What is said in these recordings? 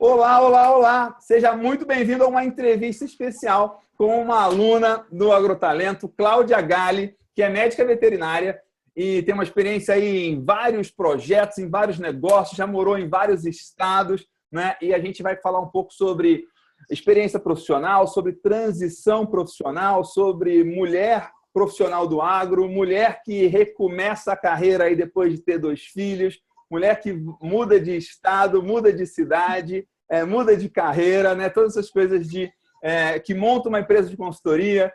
Olá, olá, olá! Seja muito bem-vindo a uma entrevista especial com uma aluna do Agrotalento, Cláudia Galli, que é médica veterinária e tem uma experiência aí em vários projetos, em vários negócios, já morou em vários estados, né? E a gente vai falar um pouco sobre experiência profissional, sobre transição profissional, sobre mulher profissional do agro, mulher que recomeça a carreira aí depois de ter 2 filhos, mulher que muda de estado, muda de cidade, muda de carreira, né? Todas essas coisas que monta uma empresa de consultoria,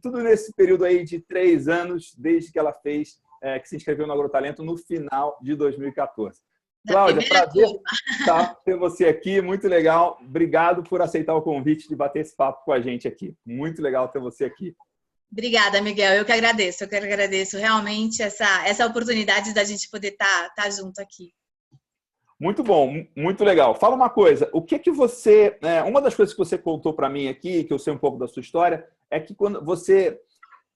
tudo nesse período aí de 3 anos, desde que ela fez, que se inscreveu no Agrotalento no final de 2014. Cláudia, prazer ter você aqui, muito legal. Obrigado por aceitar o convite de bater esse papo com a gente aqui. Muito legal ter você aqui. Obrigada, Miguel. Eu que agradeço realmente essa oportunidade da gente poder estar junto aqui. Muito bom, muito legal. Fala uma coisa, o que você... uma das coisas que você contou para mim aqui, que eu sei um pouco da sua história, é que quando você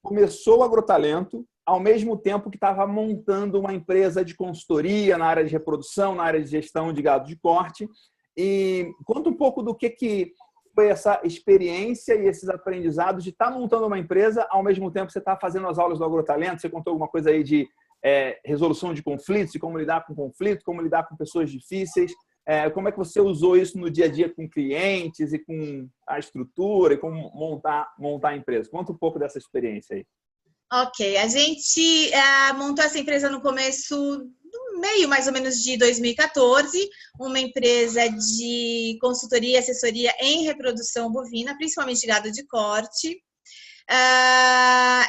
começou o Agrotalento, ao mesmo tempo que estava montando uma empresa de consultoria na área de reprodução, na área de gestão de gado de corte. E conta um pouco do que foi essa experiência e esses aprendizados de estar montando uma empresa, ao mesmo tempo que você está fazendo as aulas do Agrotalento. Você contou alguma coisa aí de resolução de conflitos, de como lidar com conflitos, como lidar com pessoas difíceis. Como é que você usou isso no dia a dia com clientes e com a estrutura e como montar a empresa? Conta um pouco dessa experiência aí. Ok, a gente montou essa empresa no começo, no meio mais ou menos de 2014, uma empresa de consultoria e assessoria em reprodução bovina, principalmente gado de corte.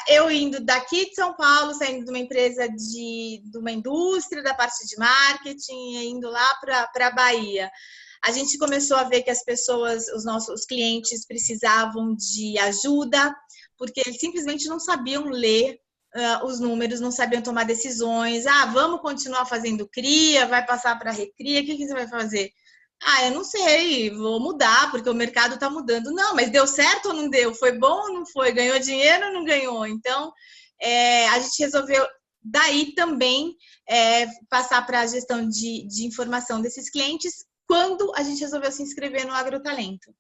Eu indo daqui de São Paulo, saindo de uma empresa de uma indústria da parte de marketing e indo lá para a Bahia. A gente começou a ver que as pessoas, os nossos clientes precisavam de ajuda, porque eles simplesmente não sabiam ler os números, não sabiam tomar decisões. Vamos continuar fazendo cria, vai passar para recria, o que você vai fazer? Eu não sei, vou mudar, porque o mercado está mudando. Não, mas deu certo ou não deu? Foi bom ou não foi? Ganhou dinheiro ou não ganhou? Então, a gente resolveu daí também passar para a gestão de informação desses clientes quando a gente resolveu se inscrever no Agrotalento.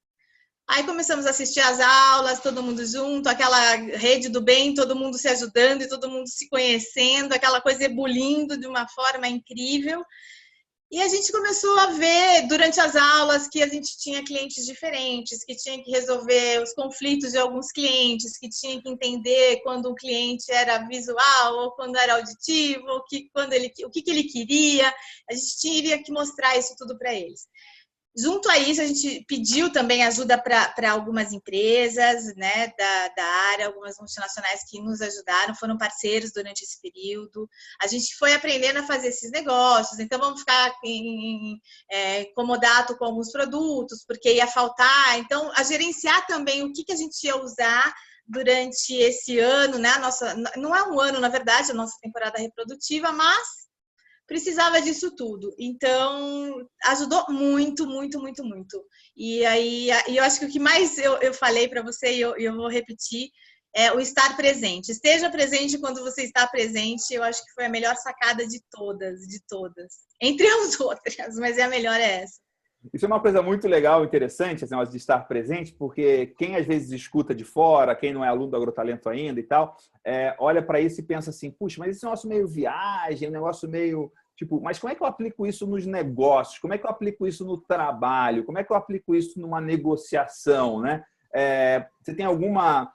Aí começamos a assistir às aulas, todo mundo junto, aquela rede do bem, todo mundo se ajudando e todo mundo se conhecendo, aquela coisa ebulindo de uma forma incrível. E a gente começou a ver durante as aulas que a gente tinha clientes diferentes, que tinha que resolver os conflitos de alguns clientes, que tinha que entender quando um cliente era visual ou quando era auditivo, o que ele queria. A gente tinha que mostrar isso tudo para eles. Junto a isso, a gente pediu também ajuda para algumas empresas, né, da área, algumas multinacionais que nos ajudaram, foram parceiros durante esse período. A gente foi aprendendo a fazer esses negócios, então vamos ficar em comodato com alguns produtos, porque ia faltar. Então, a gerenciar também o que a gente ia usar durante esse ano, né? Não é um ano, na verdade, a nossa temporada reprodutiva, mas precisava disso tudo. Então, ajudou muito, muito, muito, muito. E aí, eu acho que o que mais eu falei para você, e eu vou repetir, é o estar presente. Esteja presente quando você está presente. Eu acho que foi a melhor sacada de todas. Entre as outras, mas a melhor é essa. Isso é uma coisa muito legal, interessante, esse negócio de estar presente, porque quem às vezes escuta de fora, quem não é aluno do Agrotalento ainda e tal, olha para isso e pensa assim, puxa, mas esse negócio meio viagem, um negócio meio... mas como é que eu aplico isso nos negócios? Como é que eu aplico isso no trabalho? Como é que eu aplico isso numa negociação, né? Você tem alguma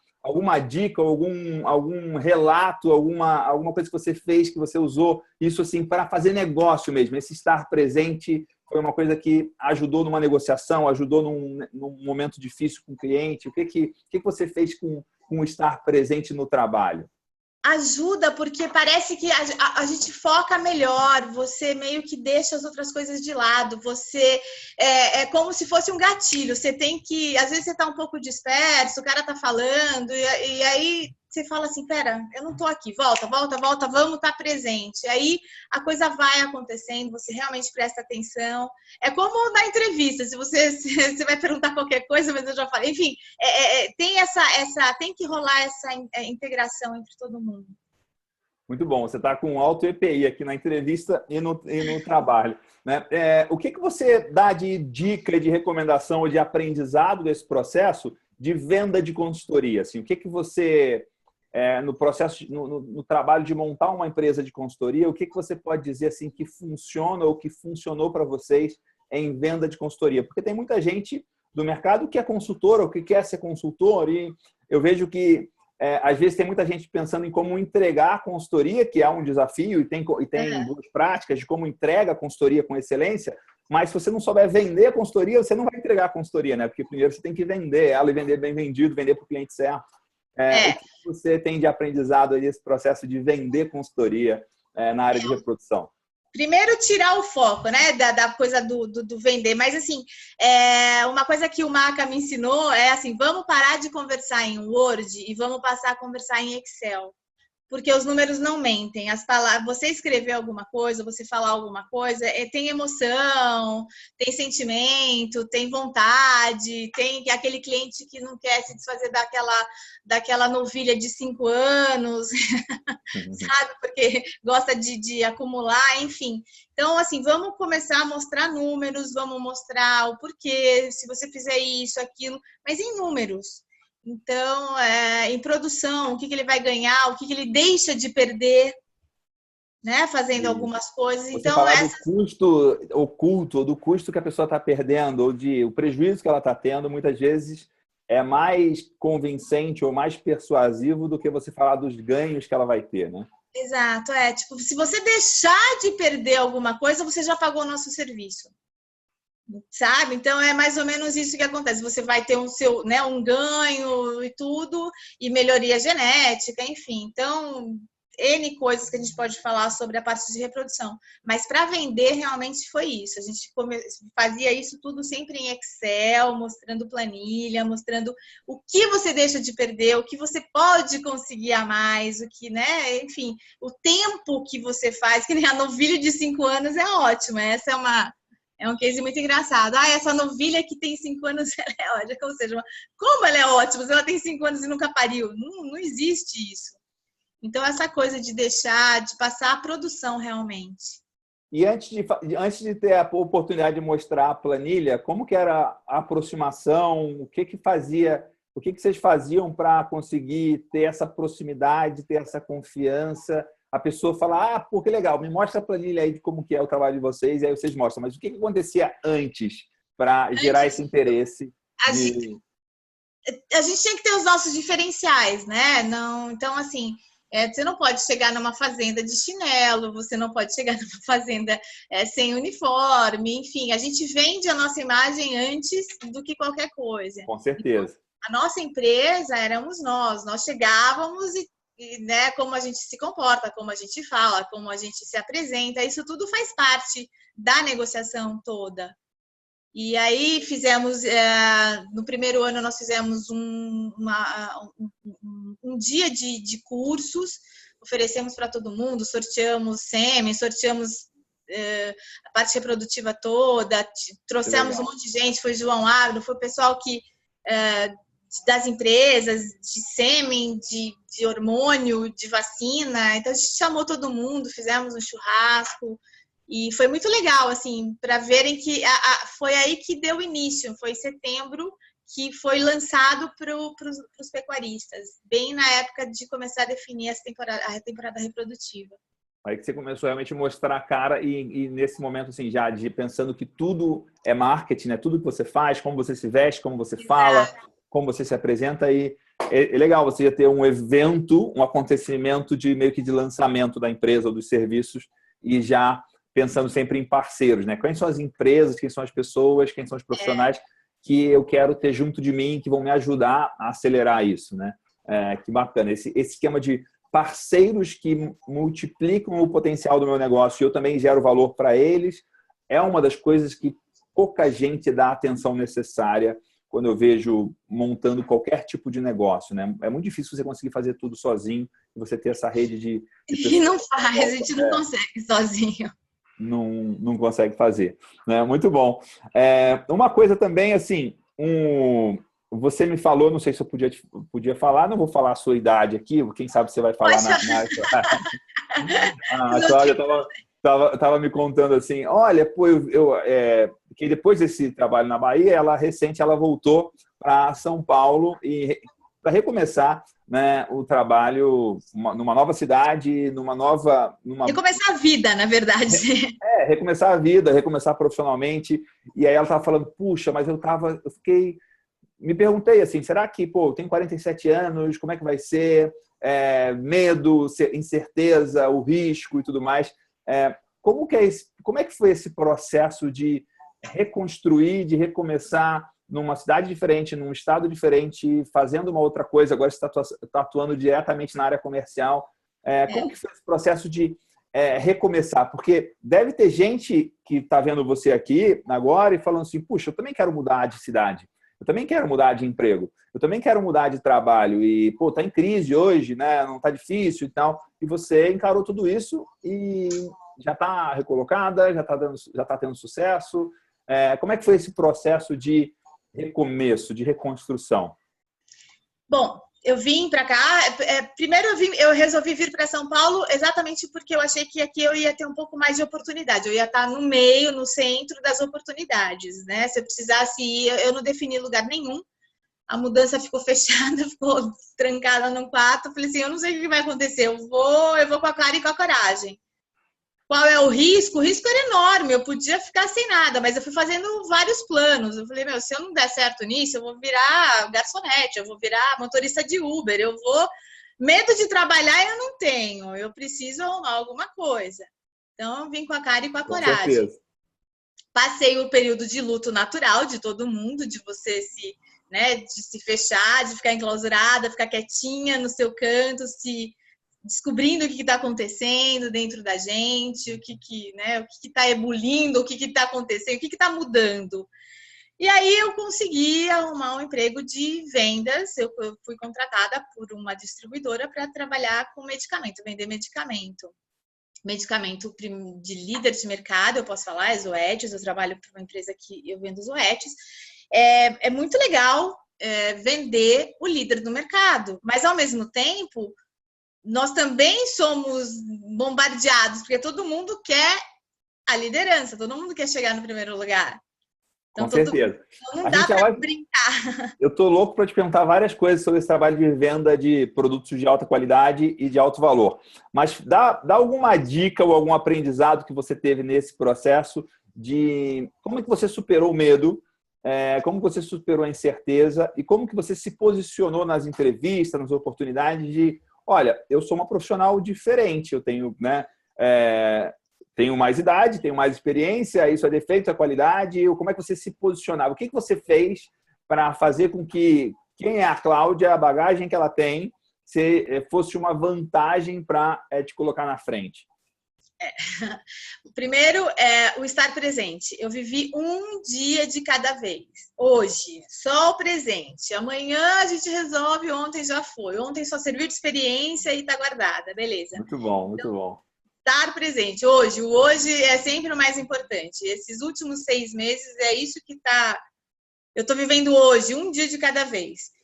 dica, algum relato, alguma coisa que você fez, que você usou isso assim para fazer negócio mesmo? Esse estar presente foi uma coisa que ajudou numa negociação, ajudou num momento difícil com o cliente? O que você fez com o estar presente no trabalho? Ajuda, porque parece que a gente foca melhor, você meio que deixa as outras coisas de lado, você é como se fosse um gatilho, você tem que, às vezes você tá um pouco disperso, o cara tá falando, e aí você fala assim, pera, eu não tô aqui, volta, vamos estar presente. Aí a coisa vai acontecendo, você realmente presta atenção. É como na entrevista, se você vai perguntar qualquer coisa, mas eu já falei. Enfim, tem que rolar essa integração entre todo mundo. Muito bom. Você está com alto EPI aqui na entrevista e no trabalho, né? O que você dá de dica, de recomendação ou de aprendizado desse processo de venda de consultoria? Assim, o que você, no processo, no trabalho de montar uma empresa de consultoria, o que você pode dizer assim que funciona ou que funcionou para vocês em venda de consultoria? Porque tem muita gente do mercado que é consultor ou que quer ser consultor e eu vejo que às vezes tem muita gente pensando em como entregar a consultoria, que é um desafio, e tem boas práticas de como entrega a consultoria com excelência, mas se você não souber vender a consultoria, você não vai entregar a consultoria, né? Porque primeiro você tem que vender ela e vender bem vendido, vender para o cliente certo. O que você tem de aprendizado aí nesse processo de vender consultoria na área de reprodução? Primeiro, tirar o foco, né, da coisa do vender. Mas, assim, uma coisa que o Maca me ensinou é assim, vamos parar de conversar em Word e vamos passar a conversar em Excel. Porque os números não mentem. As palavras, você escrever alguma coisa, você falar alguma coisa, tem emoção, tem sentimento, tem vontade, tem aquele cliente que não quer se desfazer daquela novilha de 5 anos, sabe? Porque gosta de acumular, enfim. Então, assim, vamos começar a mostrar números, vamos mostrar o porquê, se você fizer isso, aquilo, mas em números. Então, em produção, o que ele vai ganhar, o que ele deixa de perder, né? Fazendo algumas coisas. Você então, falar do custo oculto, ou do custo que a pessoa está perdendo, ou o prejuízo que ela está tendo, muitas vezes é mais convincente ou mais persuasivo do que você falar dos ganhos que ela vai ter, né? Exato, tipo, se você deixar de perder alguma coisa, você já pagou o nosso serviço. Sabe? Então é mais ou menos isso que acontece. Você vai ter um ganho e tudo, e melhoria genética, enfim. Então, N coisas que a gente pode falar sobre a parte de reprodução. Mas para vender, realmente foi isso. A gente fazia isso tudo sempre em Excel, mostrando planilha, mostrando o que você deixa de perder, o que você pode conseguir a mais, o que, né? Enfim, o tempo que você faz, que nem a novilha de 5 anos é ótima. Essa é um case muito engraçado. Essa novilha que tem 5 anos, ela é ótima. Ou seja, como ela é ótima? Se ela tem 5 anos e nunca pariu. Não existe isso. Então, essa coisa de passar a produção realmente. E antes de ter a oportunidade de mostrar a planilha, como que era a aproximação? O que vocês faziam para conseguir ter essa proximidade, ter essa confiança? A pessoa fala, pô, que legal, me mostra a planilha aí de como que é o trabalho de vocês, e aí vocês mostram. Mas o que acontecia antes para gerar esse interesse? A gente tinha que ter os nossos diferenciais, né? Então, assim, você não pode chegar numa fazenda de chinelo, você não pode chegar numa fazenda sem uniforme, enfim, a gente vende a nossa imagem antes do que qualquer coisa. Com certeza. Então, a nossa empresa éramos nós chegávamos e, né, como a gente se comporta, como a gente fala, como a gente se apresenta, isso tudo faz parte da negociação toda. E aí fizemos, no primeiro ano nós fizemos um dia de cursos, oferecemos para todo mundo, sorteamos sêmen, sorteamos a parte reprodutiva toda, trouxemos um monte de gente, foi João Agro, foi o pessoal das empresas, de sêmen, de hormônio, de vacina. Então, a gente chamou todo mundo, fizemos um churrasco. E foi muito legal, assim, para verem que foi aí que deu início. Foi em setembro que foi lançado para os pecuaristas, bem na época de começar a definir a temporada reprodutiva. Aí que você começou realmente a mostrar a cara e nesse momento, assim, já pensando que tudo é marketing, né? Tudo que você faz, como você se veste, como você fala, como você se apresenta. E é legal você já ter um evento, um acontecimento meio que de lançamento da empresa ou dos serviços e já pensando sempre em parceiros, né? Quem são as empresas, quem são as pessoas, quem são os profissionais que eu quero ter junto de mim, que vão me ajudar a acelerar isso, né? Que bacana. Esse esquema de parceiros que multiplicam o potencial do meu negócio e eu também gero valor para eles, é uma das coisas que pouca gente dá a atenção necessária quando eu vejo montando qualquer tipo de negócio, né? É muito difícil você conseguir fazer tudo sozinho e você ter essa rede de pessoas. E não faz, a gente não consegue sozinho. Não consegue fazer, né? Muito bom. Uma coisa também, assim, você me falou, não sei se eu podia falar, não vou falar a sua idade aqui, quem sabe você vai falar A Cláudia estava me contando assim, olha, pô, que depois desse trabalho na Bahia, ela voltou para São Paulo e para recomeçar, né, o trabalho numa nova cidade, Recomeçar a vida, na verdade. Recomeçar a vida, recomeçar profissionalmente. E aí ela estava falando, puxa, mas me perguntei assim, será que, pô, eu tenho 47 anos, como é que vai ser? Medo, incerteza, o risco e tudo mais. Como é que foi esse processo de reconstruir, de recomeçar numa cidade diferente, num estado diferente, fazendo uma outra coisa, agora você está atuando diretamente na área comercial. Como que foi esse processo de recomeçar? Porque deve ter gente que está vendo você aqui agora e falando assim, puxa, eu também quero mudar de cidade, eu também quero mudar de emprego, eu também quero mudar de trabalho e, pô, tá em crise hoje, né? Não tá difícil e tal. E você encarou tudo isso e já está recolocada, já tá tendo sucesso. Como é que foi esse processo de recomeço, de reconstrução? Bom, eu vim para cá. Primeiro eu resolvi vir para São Paulo exatamente porque eu achei que aqui eu ia ter um pouco mais de oportunidade. Eu ia estar no meio, no centro das oportunidades, né? Se eu precisasse ir, eu não defini lugar nenhum. A mudança ficou fechada, ficou trancada num quarto. Eu falei assim, eu não sei o que vai acontecer. Eu vou com a cara e com a coragem. Qual é o risco? O risco era enorme, eu podia ficar sem nada, mas eu fui fazendo vários planos. Eu falei, se eu não der certo nisso, eu vou virar garçonete, eu vou virar motorista de Uber, Medo de trabalhar eu não tenho, eu preciso arrumar alguma coisa. Então, eu vim com a cara e com a coragem. Certeza. Passei o período de luto natural de todo mundo, de você de se fechar, de ficar enclausurada, ficar quietinha no seu canto, descobrindo o que está acontecendo dentro da gente, o que está ebulindo, o que está acontecendo, o que está mudando. E aí eu consegui arrumar um emprego de vendas, eu fui contratada por uma distribuidora para trabalhar com medicamento, vender medicamento de líder de mercado, eu posso falar, é Zoetis, eu trabalho para uma empresa que eu vendo Zoetis. É muito legal vender o líder do mercado, mas ao mesmo tempo nós também somos bombardeados, porque todo mundo quer a liderança, todo mundo quer chegar no primeiro lugar. Então, com certeza. Não dá para brincar. Eu tô louco para te perguntar várias coisas sobre esse trabalho de venda de produtos de alta qualidade e de alto valor. Mas dá alguma dica ou algum aprendizado que você teve nesse processo de como é que você superou o medo, como que você superou a incerteza e como que você se posicionou nas entrevistas, nas oportunidades de olha, eu sou uma profissional diferente, eu tenho, tenho mais idade, tenho mais experiência, isso é defeito, é qualidade. Como é que você se posicionava? O que você fez para fazer com que quem é a Cláudia, a bagagem que ela tem, fosse uma vantagem para te colocar na frente? Primeiro, o estar presente. Eu vivi um dia de cada vez. Hoje, só o presente. Amanhã a gente resolve, ontem já foi. Ontem só serviu de experiência e está guardada, beleza. Muito bom, muito bom. Estar presente. Hoje, o hoje é sempre o mais importante. Esses últimos 6 meses é isso que está... Eu estou vivendo hoje, um dia de cada vez.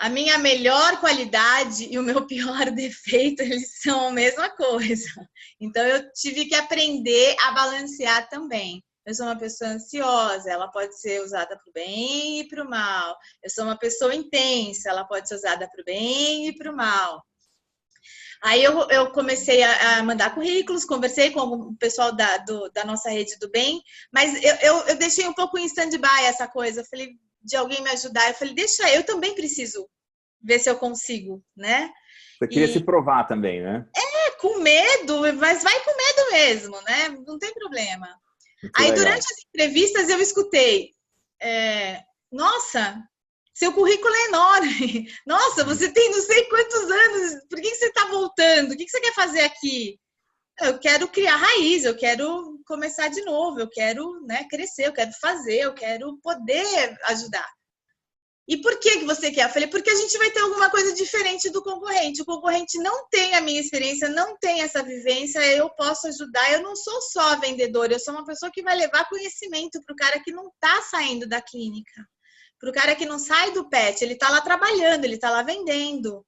A minha melhor qualidade e o meu pior defeito, eles são a mesma coisa. Então, eu tive que aprender a balancear também. Eu sou uma pessoa ansiosa, ela pode ser usada para o bem e para o mal. Eu sou uma pessoa intensa, ela pode ser usada para o bem e para o mal. Aí eu comecei a mandar currículos, conversei com o pessoal da nossa rede do bem, mas eu deixei um pouco em stand-by essa coisa. Eu falei, de alguém me ajudar. Eu falei, deixa, eu também preciso ver se eu consigo, né? Você queria se provar também, né? Com medo, mas vai com medo mesmo, né? Não tem problema. Muito aí, legal. Durante as entrevistas, eu escutei, nossa, seu currículo é enorme. Nossa, você tem não sei quantos anos, por que você está voltando? O que você quer fazer aqui? Eu quero criar raiz, eu quero começar de novo, eu quero crescer, eu quero fazer, eu quero poder ajudar. E por que você quer? Eu falei, porque a gente vai ter alguma coisa diferente do concorrente. O concorrente não tem a minha experiência, não tem essa vivência, eu posso ajudar. Eu não sou só vendedora, eu sou uma pessoa que vai levar conhecimento para o cara que não está saindo da clínica. Para o cara que não sai do pet, ele está lá trabalhando, ele está lá vendendo.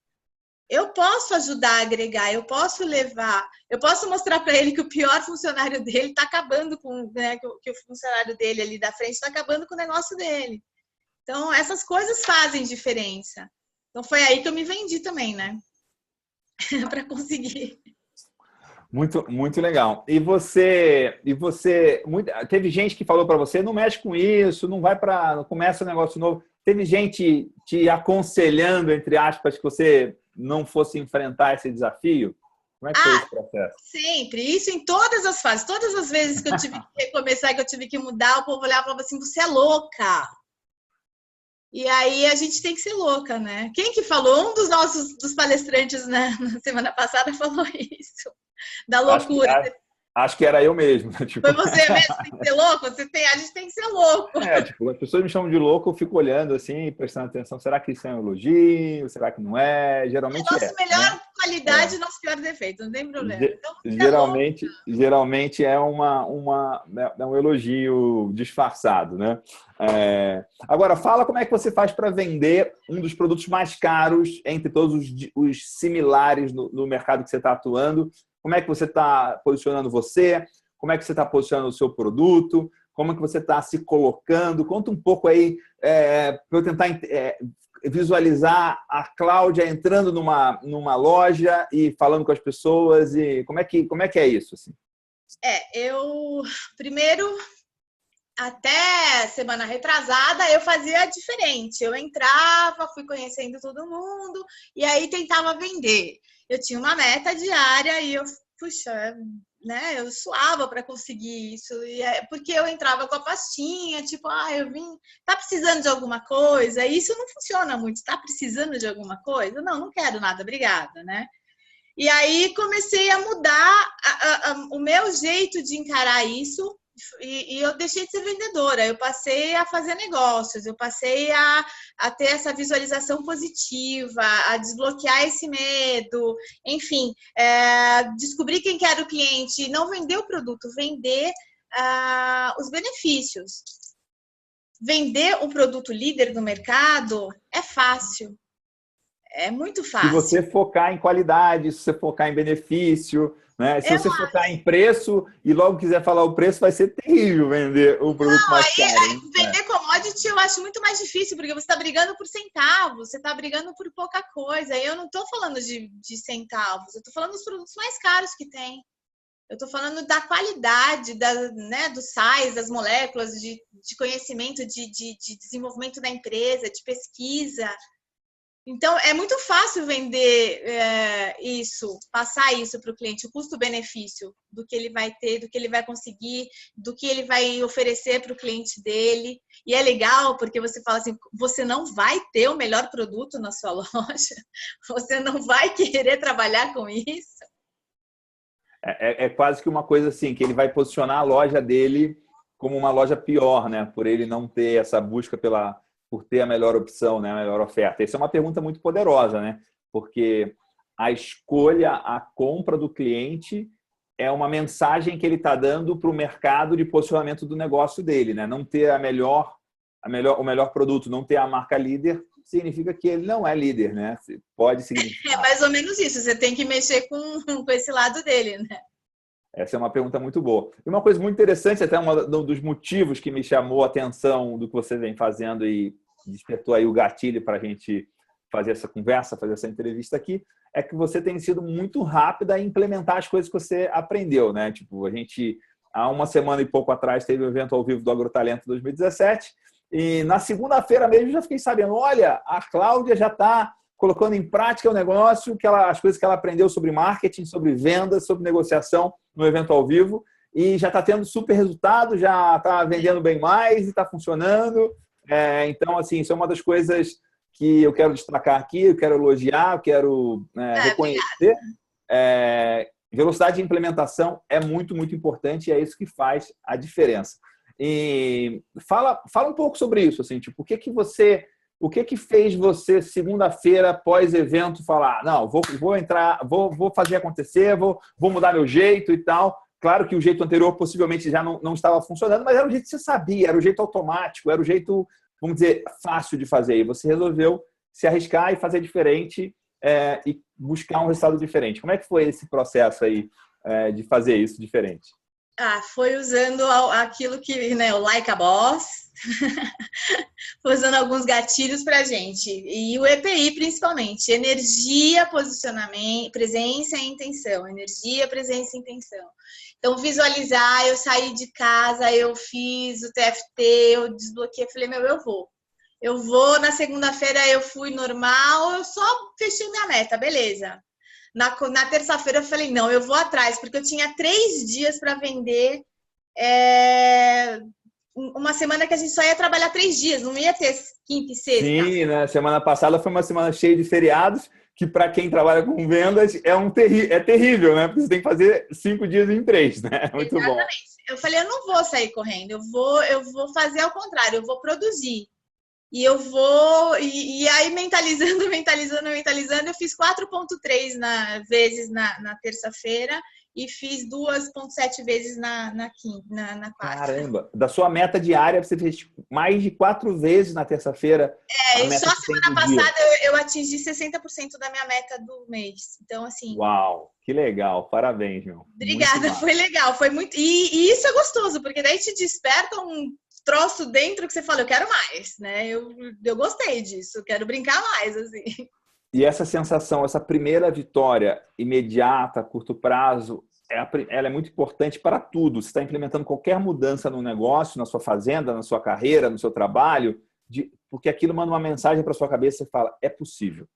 Eu posso ajudar a agregar, eu posso levar, eu posso mostrar para ele que o pior funcionário dele está acabando com, né, que o funcionário dele ali da frente está acabando com o negócio dele. Então, essas coisas fazem diferença. Então, foi aí que eu me vendi também, né? Para conseguir. Muito, muito legal. Teve gente que falou para você, não mexe com isso, não começa um negócio novo. Teve gente te aconselhando, entre aspas, que você não fosse enfrentar esse desafio? Como é que foi esse processo? Sempre. Isso em todas as fases. Todas as vezes que eu tive que recomeçar, que eu tive que mudar, o povo olhava e falava assim, você é louca. E aí a gente tem que ser louca, né? Quem que falou? Um dos palestrantes, né, na semana passada falou isso. Da loucura. Acho que era eu mesmo. Tipo... Foi você mesmo, tem que ser louco? A gente tem que ser louco. Tipo, as pessoas me chamam de louco, eu fico olhando assim, prestando atenção. Será que isso é um elogio? Será que não é? Geralmente é. Nossa melhor qualidade, nosso pior defeito, não tem problema. Então, geralmente é um elogio disfarçado, né? Agora, fala como é que você faz para vender um dos produtos mais caros entre todos os similares no mercado que você está atuando. Como é que você está posicionando você? Como é que você está posicionando o seu produto? Como é que você está se colocando? Conta um pouco aí para eu tentar visualizar a Cláudia entrando numa loja e falando com as pessoas. E como é que é isso? Assim? Eu primeiro, até semana retrasada, eu fazia diferente. Eu entrava, fui conhecendo todo mundo e aí tentava vender. Eu tinha uma meta diária e eu, puxa, né, eu suava para conseguir isso. E porque eu entrava com a pastinha, tipo, eu vim, tá precisando de alguma coisa? E isso não funciona muito. Tá precisando de alguma coisa? Não quero nada, obrigada, né? E aí comecei a mudar o meu jeito de encarar isso. E eu deixei de ser vendedora, eu passei a fazer negócios, eu passei a ter essa visualização positiva, a desbloquear esse medo, enfim, descobrir quem que era o cliente, não vender o produto, vender os benefícios. Vender o produto líder do mercado é fácil, é muito fácil. Se você focar em qualidade, se você focar em benefício... Né? Se você focar em preço e logo quiser falar o preço, vai ser terrível vender o produto mais caro. Vender commodity eu acho muito mais difícil, porque você está brigando por centavos, você está brigando por pouca coisa. E eu não estou falando de centavos, eu estou falando dos produtos mais caros que tem. Eu estou falando da qualidade, do size, das moléculas, de conhecimento, de desenvolvimento da empresa, de pesquisa. Então, é muito fácil vender isso, passar isso para o cliente, o custo-benefício do que ele vai ter, do que ele vai conseguir, do que ele vai oferecer para o cliente dele. E é legal porque você fala assim, você não vai ter o melhor produto na sua loja, você não vai querer trabalhar com isso. É quase que uma coisa assim, que ele vai posicionar a loja dele como uma loja pior, né? Por ele não ter essa busca por ter a melhor opção, né? A melhor oferta. Essa é uma pergunta muito poderosa, né? Porque a escolha, a compra do cliente é uma mensagem que ele está dando para o mercado de posicionamento do negócio dele, né? Não ter o melhor produto, não ter a marca líder, significa que ele não é líder, né? Pode significar. É mais ou menos isso. Você tem que mexer com esse lado dele, né? Essa é uma pergunta muito boa. E uma coisa muito interessante, até um dos motivos que me chamou a atenção do que você vem fazendo e despertou aí o gatilho para a gente fazer essa conversa, fazer essa entrevista aqui, é que você tem sido muito rápida em implementar as coisas que você aprendeu, né? Tipo, a gente, há uma semana e pouco atrás, teve o evento ao vivo do Agrotalento 2017 e na segunda-feira mesmo já fiquei sabendo, olha, a Cláudia já está colocando em prática o negócio, as coisas que ela aprendeu sobre marketing, sobre vendas, sobre negociação no evento ao vivo e já está tendo super resultado, já está vendendo bem mais e está funcionando. Então, assim, isso é uma das coisas que eu quero destacar aqui, eu quero elogiar, eu quero reconhecer. Velocidade de implementação é muito, muito importante e é isso que faz a diferença. E fala um pouco sobre isso, assim, tipo, o que fez você, segunda-feira, pós-evento, falar, não, vou entrar, vou fazer acontecer, vou mudar meu jeito e tal. Claro que o jeito anterior possivelmente já não estava funcionando, mas era o jeito que você sabia, era o jeito automático, era o jeito, vamos dizer, fácil de fazer. E você resolveu se arriscar e fazer diferente e buscar um resultado diferente. Como é que foi esse processo aí de fazer isso diferente? Foi usando aquilo que, né, o Like a Boss, foi usando alguns gatilhos pra gente. E o EPI, principalmente. Energia, posicionamento, presença e intenção. Energia, presença e intenção. Então, visualizar, eu saí de casa, eu fiz o TFT, eu desbloqueei, falei, eu vou. Eu vou, na segunda-feira eu fui normal, eu só fechei minha meta, beleza. Na terça-feira eu falei, não, eu vou atrás, porque eu tinha 3 dias para vender uma semana que a gente só ia trabalhar 3 dias, não ia ter quinta e sexta. Sim, né? Semana passada foi uma semana cheia de feriados, que para quem trabalha com vendas é terrível, né? Porque você tem que fazer 5 dias em 3, né? Muito Exatamente. bom. Eu falei, eu não vou sair correndo, eu vou fazer ao contrário, eu vou produzir. E eu vou... E aí, mentalizando, eu fiz 4,3 vezes na terça-feira e fiz 2,7 vezes na quarta. Caramba! Da sua meta diária, você fez mais de 4 vezes na terça-feira. E só semana passada eu atingi 60% da minha meta do mês. Então, assim... Uau! Que legal! Parabéns, meu. Obrigada, foi legal. Foi muito... E isso é gostoso, porque daí te desperta um troço dentro que você fala, eu quero mais, né? Eu gostei disso, eu quero brincar mais, assim. E essa sensação, essa primeira vitória imediata, a curto prazo, ela é muito importante para tudo. Você está implementando qualquer mudança no negócio, na sua fazenda, na sua carreira, no seu trabalho, porque aquilo manda uma mensagem para sua cabeça e fala, é possível.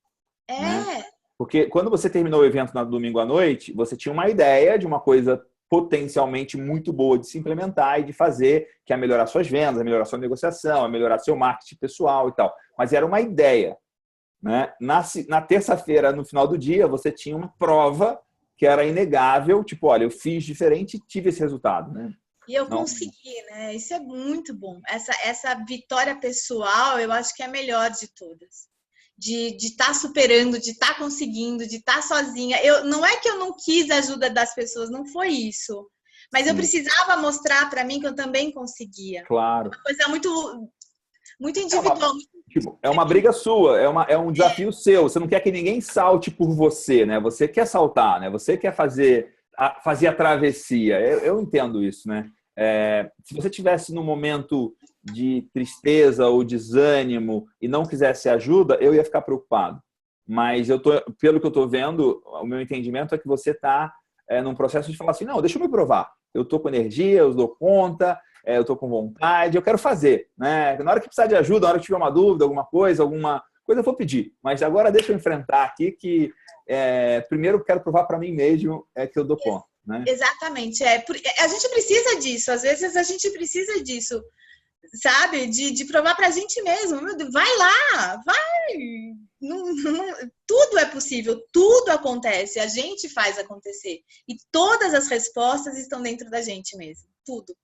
Né? Porque quando você terminou o evento no domingo à noite, você tinha uma ideia de uma coisa potencialmente muito boa de se implementar e de fazer, que é melhorar suas vendas, a melhorar sua negociação, a melhorar seu marketing pessoal e tal. Mas era uma ideia. Né? Na terça-feira, no final do dia, você tinha uma prova que era inegável, tipo, olha, eu fiz diferente e tive esse resultado. Né? E eu consegui, né? Isso é muito bom. Essa vitória pessoal, eu acho que é a melhor de todas. De estar superando, de estar conseguindo, de estar sozinha. Não é que eu não quis a ajuda das pessoas, não foi isso. Mas eu precisava mostrar para mim que eu também conseguia. Claro. Uma coisa muito individual. É uma briga sua, é um desafio seu. Você não quer que ninguém salte por você, né? Você quer saltar, né? Você quer fazer a travessia. Eu entendo isso, né? Se você tivesse num momento de tristeza ou desânimo e não quisesse ajuda, eu ia ficar preocupado. Mas pelo que eu estou vendo, o meu entendimento é que você está num processo de falar assim, não, deixa eu me provar. Eu estou com energia, eu dou conta, eu estou com vontade, eu quero fazer. Né? Na hora que precisar de ajuda, na hora que tiver uma dúvida, alguma coisa eu vou pedir. Mas agora deixa eu enfrentar aqui que primeiro eu quero provar para mim mesmo que eu dou conta. Né? Exatamente. A gente precisa disso. Às vezes a gente precisa disso. Sabe? De provar pra gente mesmo. Meu Deus, vai lá, vai. Tudo é possível, tudo acontece, a gente faz acontecer. E todas as respostas estão dentro da gente mesmo. Tudo.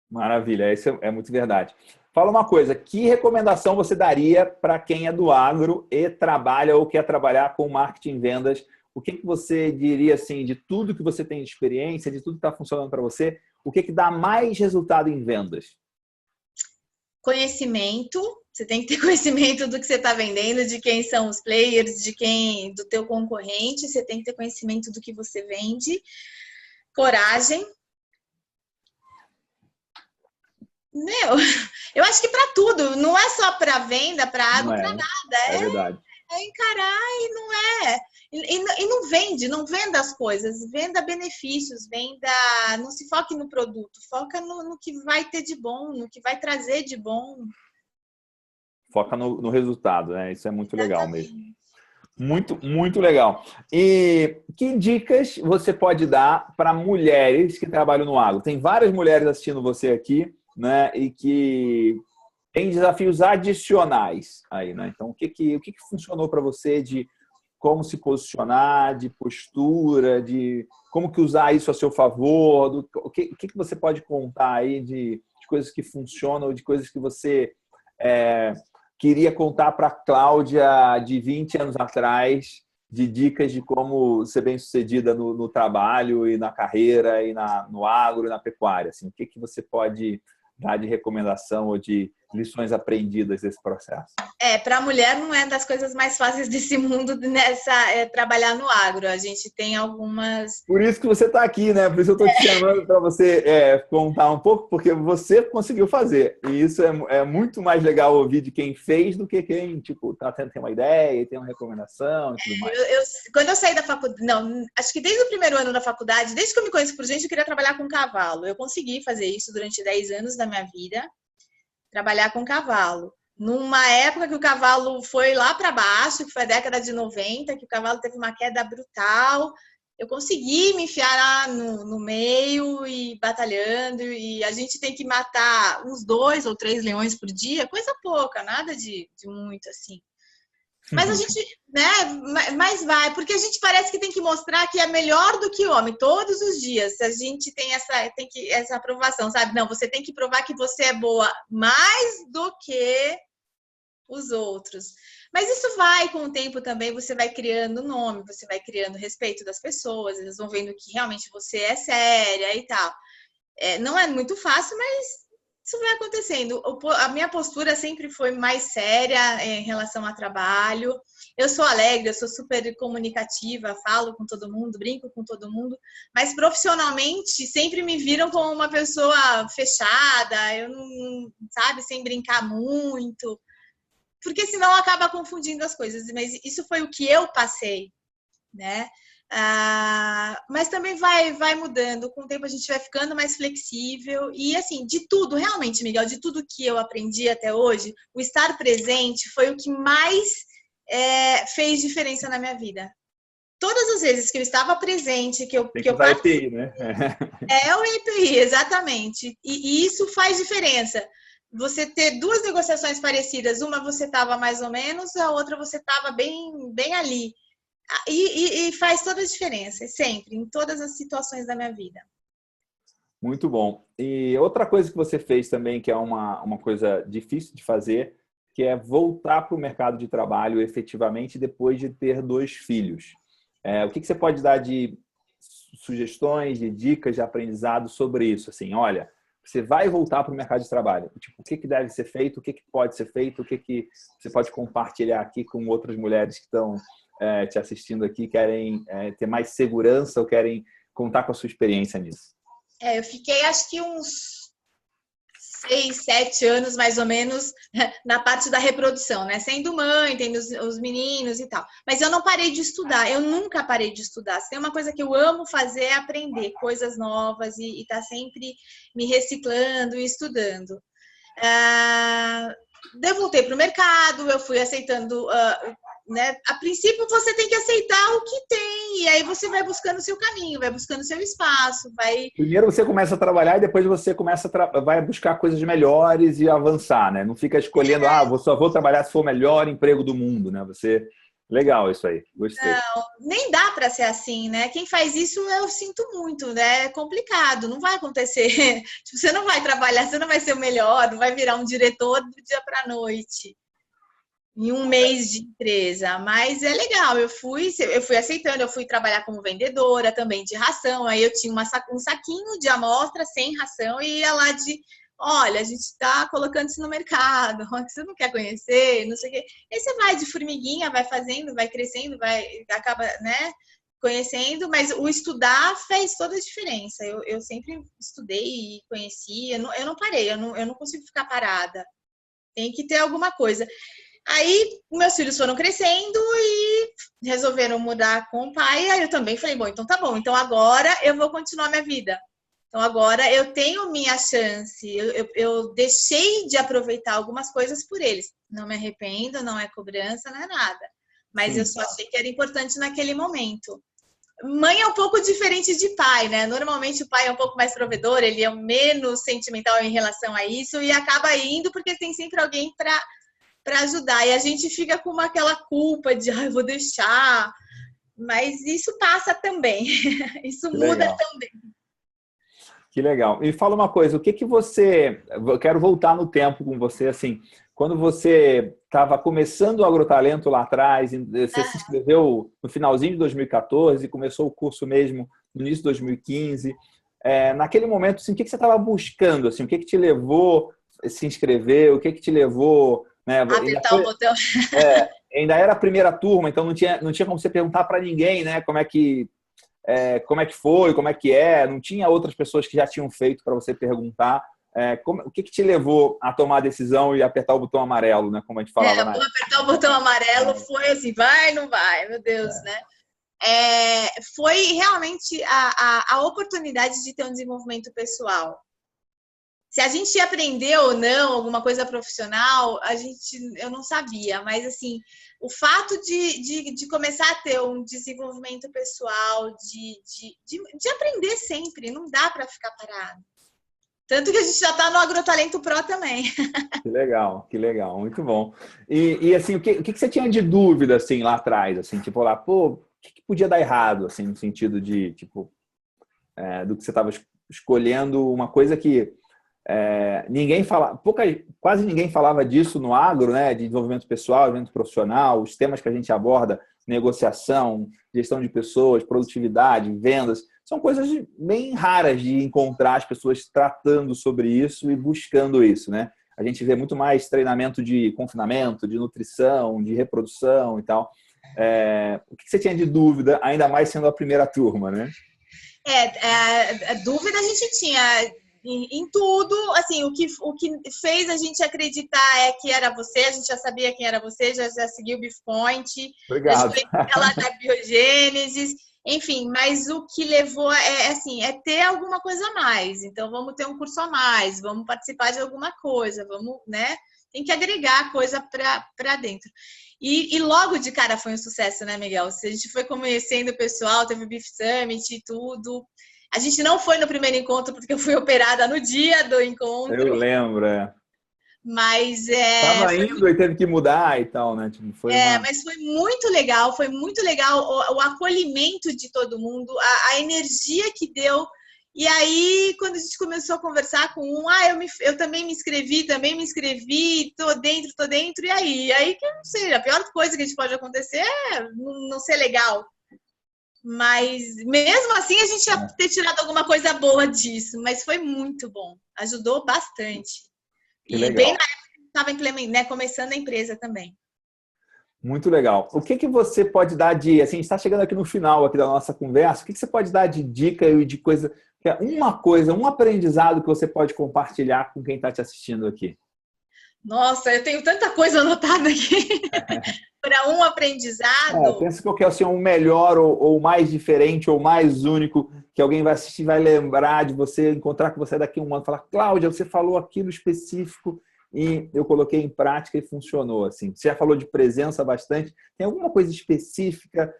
Maravilha, isso é muito verdade. Fala uma coisa, que recomendação você daria para quem é do agro e trabalha ou quer trabalhar com marketing e vendas? O que você diria, assim, de tudo que você tem de experiência, de tudo que está funcionando para você, o que dá mais resultado em vendas? Conhecimento, você tem que ter conhecimento do que você está vendendo, de quem são os players, do teu concorrente, você tem que ter conhecimento do que você vende, coragem. Eu acho que para tudo, não é só para venda, para agro, para nada. É verdade. É encarar e não é. E não vende, não venda as coisas, venda benefícios, não se foque no produto, foca no que vai ter de bom, no que vai trazer de bom. Foca no resultado, né? Isso é muito legal mesmo. Muito, muito legal. E que dicas você pode dar para mulheres que trabalham no agro? Tem várias mulheres assistindo você aqui, né? E que tem desafios adicionais aí, né? Então, o que funcionou para você de como se posicionar, de postura, de como que usar isso a seu favor? O que você pode contar aí de coisas que funcionam, de coisas que você queria contar para a Cláudia de 20 anos atrás, de dicas de como ser bem-sucedida no trabalho e na carreira e no agro e na pecuária? Assim, o que você pode dar de recomendação ou de lições aprendidas desse processo? Para a mulher não é das coisas mais fáceis desse mundo trabalhar no agro. A gente tem algumas... Por isso que você está aqui, né? Por isso eu estou te chamando para você contar um pouco, porque você conseguiu fazer. E isso é muito mais legal ouvir de quem fez do que quem, tipo, está tendo uma ideia e tem uma recomendação e tudo mais. Quando eu saí da faculdade... Não, acho que desde o primeiro ano da faculdade, desde que eu me conheço por gente, eu queria trabalhar com cavalo. Eu consegui fazer isso durante 10 anos da minha vida, trabalhar com cavalo. Numa época que o cavalo foi lá para baixo, que foi a década de 90, que o cavalo teve uma queda brutal, eu consegui me enfiar lá no meio e batalhando, e a gente tem que matar uns 2 ou 3 leões por dia, coisa pouca, nada de muito assim. Mas a gente, né, mas vai, porque a gente parece que tem que mostrar que é melhor do que o homem todos os dias. A gente tem essa aprovação, sabe? Não, você tem que provar que você é boa mais do que os outros. Mas isso vai com o tempo também, você vai criando nome, você vai criando respeito das pessoas, eles vão vendo que realmente você é séria e tal. Não é muito fácil, mas isso vai acontecendo. A minha postura sempre foi mais séria em relação ao trabalho. Eu sou alegre, eu sou super comunicativa, falo com todo mundo, brinco com todo mundo, mas profissionalmente sempre me viram como uma pessoa fechada, eu não, sabe, sem brincar muito, porque senão acaba confundindo as coisas. Mas isso foi o que eu passei, né? Mas também vai mudando. Com o tempo a gente vai ficando mais flexível. E assim, de tudo, realmente, Miguel, de tudo que eu aprendi até hoje, o estar presente foi o que mais fez diferença na minha vida. Todas as vezes que eu estava presente, que eu EPI, né? O EPI, exatamente. E isso faz diferença. Você ter 2 negociações parecidas, uma você estava mais ou menos, a outra você estava bem ali. E faz toda a diferença, sempre, em todas as situações da minha vida. Muito bom. E outra coisa que você fez também, que é uma coisa difícil de fazer, que é voltar para o mercado de trabalho efetivamente depois de ter 2 filhos. O que você pode dar de sugestões, de dicas, de aprendizado sobre isso? Assim, olha, você vai voltar para o mercado de trabalho. Tipo, o que deve ser feito, o que pode ser feito, o que você pode compartilhar aqui com outras mulheres que estão te assistindo aqui, querem ter mais segurança ou querem contar com a sua experiência nisso? Eu fiquei, acho que uns 6, 7 anos, mais ou menos, na parte da reprodução, né? Sendo mãe, tendo os meninos e tal. Mas eu não parei de estudar, eu nunca parei de estudar. Se tem uma coisa que eu amo fazer é aprender coisas novas e estar sempre me reciclando e estudando. Eu voltei para o mercado, eu fui aceitando... né? A princípio você tem que aceitar o que tem e aí você vai buscando o seu caminho, vai buscando o seu espaço, vai... Primeiro você começa a trabalhar e depois você vai buscar coisas melhores e avançar, né? Não fica escolhendo, só vou trabalhar se for o melhor emprego do mundo, né? Legal isso aí, gostei. Não, nem dá para ser assim, né? Quem faz isso eu sinto muito, né? É complicado, não vai acontecer. Tipo, você não vai trabalhar, você não vai ser o melhor, não vai virar um diretor do dia para a noite. Em um mês de empresa, mas é legal, eu fui aceitando, eu fui trabalhar como vendedora também de ração, aí eu tinha um saquinho de amostra sem ração e ia lá olha, a gente está colocando isso no mercado, você não quer conhecer, não sei o quê. Aí você vai de formiguinha, vai fazendo, vai crescendo, acaba, né, conhecendo, mas o estudar fez toda a diferença, eu sempre estudei e conheci, eu não parei, eu não consigo ficar parada, tem que ter alguma coisa. Aí, meus filhos foram crescendo e resolveram mudar com o pai. Aí eu também falei, bom, então tá bom. Então agora eu vou continuar minha vida. Então agora eu tenho minha chance. Eu deixei de aproveitar algumas coisas por eles. Não me arrependo, não é cobrança, não é nada. Mas sim, eu só achei que era importante naquele momento. Mãe é um pouco diferente de pai, né? Normalmente o pai é um pouco mais provedor, ele é menos sentimental em relação a isso e acaba indo porque tem sempre alguém para ajudar. E a gente fica com aquela culpa de, eu vou deixar. Mas isso passa também. Isso muda também. Que legal. E fala uma coisa, o que você... Eu quero voltar no tempo com você, assim, quando você estava começando o Agrotalento lá atrás, você se inscreveu no finalzinho de 2014, começou o curso mesmo no início de 2015. Naquele momento, assim, o que você estava buscando? Assim, o que te levou se inscrever? O que te levou, né? Apertar o botão. Ainda era a primeira turma, então não tinha como você perguntar para ninguém, né? Como é que foi, como é que é. Não tinha outras pessoas que já tinham feito para você perguntar. O que te levou a tomar a decisão e apertar o botão amarelo, né? Como a gente falava na época. Apertar o botão amarelo foi assim, vai, não vai, meu Deus, né? Foi realmente a oportunidade de ter um desenvolvimento pessoal. Se a gente aprendeu ou não alguma coisa profissional, eu não sabia, mas assim, o fato de começar a ter um desenvolvimento pessoal, de aprender sempre, não dá para ficar parado. Tanto que a gente já está no Agrotalento Pro também. Que legal, muito bom. E assim, o que você tinha de dúvida assim lá atrás, assim, tipo lá, o que podia dar errado, assim, no sentido de tipo do que você estava escolhendo uma coisa que ninguém fala, quase ninguém falava disso no agro, né? De desenvolvimento pessoal, desenvolvimento profissional, os temas que a gente aborda, negociação, gestão de pessoas, produtividade, vendas, são coisas bem raras de encontrar as pessoas tratando sobre isso e buscando isso, né? A gente vê muito mais treinamento de confinamento, de nutrição, de reprodução e tal. O que você tinha de dúvida, ainda mais sendo a primeira turma, né? A dúvida a gente tinha em tudo, assim, o que fez a gente acreditar que era você, a gente já sabia quem era você, já seguiu o Beef Point, Obrigado. Ela da biogênesis, enfim, mas o que levou é ter alguma coisa a mais. Então, vamos ter um curso a mais, vamos participar de alguma coisa, vamos, né? Tem que agregar coisa para dentro. E logo de cara foi um sucesso, né, Miguel? A gente foi conhecendo o pessoal, teve o Beef Summit e tudo. A gente não foi no primeiro encontro porque eu fui operada no dia do encontro. Eu lembro, Mas Tava indo e teve que mudar e tal, né? Tipo, mas foi muito legal o acolhimento de todo mundo, a energia que deu. E aí, quando a gente começou a conversar com eu também me inscrevi, tô dentro, e aí? E aí, que eu não sei, a pior coisa que a gente pode acontecer é não ser legal. Mas, mesmo assim, a gente ia ter tirado alguma coisa boa disso. Mas foi muito bom. Ajudou bastante. Que legal. Bem na época que estava implementando, né, começando a empresa também. Muito legal. O que você pode dar de... Assim, a gente está chegando aqui no final aqui da nossa conversa. O que você pode dar de dica e de coisa... um aprendizado que você pode compartilhar com quem está te assistindo aqui? Nossa, eu tenho tanta coisa anotada aqui para um aprendizado. Pensa qual que é o melhor ou mais diferente ou mais único que alguém vai assistir e vai lembrar de você, encontrar com você daqui a um ano, falar, Cláudia, você falou aquilo específico e eu coloquei em prática e funcionou. Assim. Você já falou de presença bastante. Tem alguma coisa específica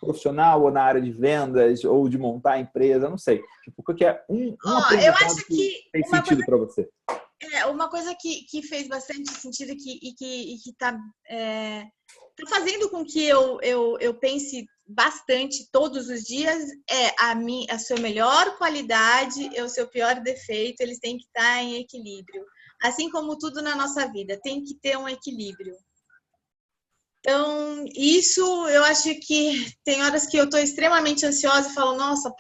profissional ou na área de vendas ou de montar a empresa? Não sei. Tipo, o que é um aprendizado eu acho que fez sentido para você? Uma coisa que fez bastante sentido e que está fazendo com que eu pense bastante todos os dias a sua melhor qualidade e o seu pior defeito, eles têm que estar em equilíbrio. Assim como tudo na nossa vida, tem que ter um equilíbrio. Então, isso eu acho que tem horas que eu estou extremamente ansiosa e falo, nossa,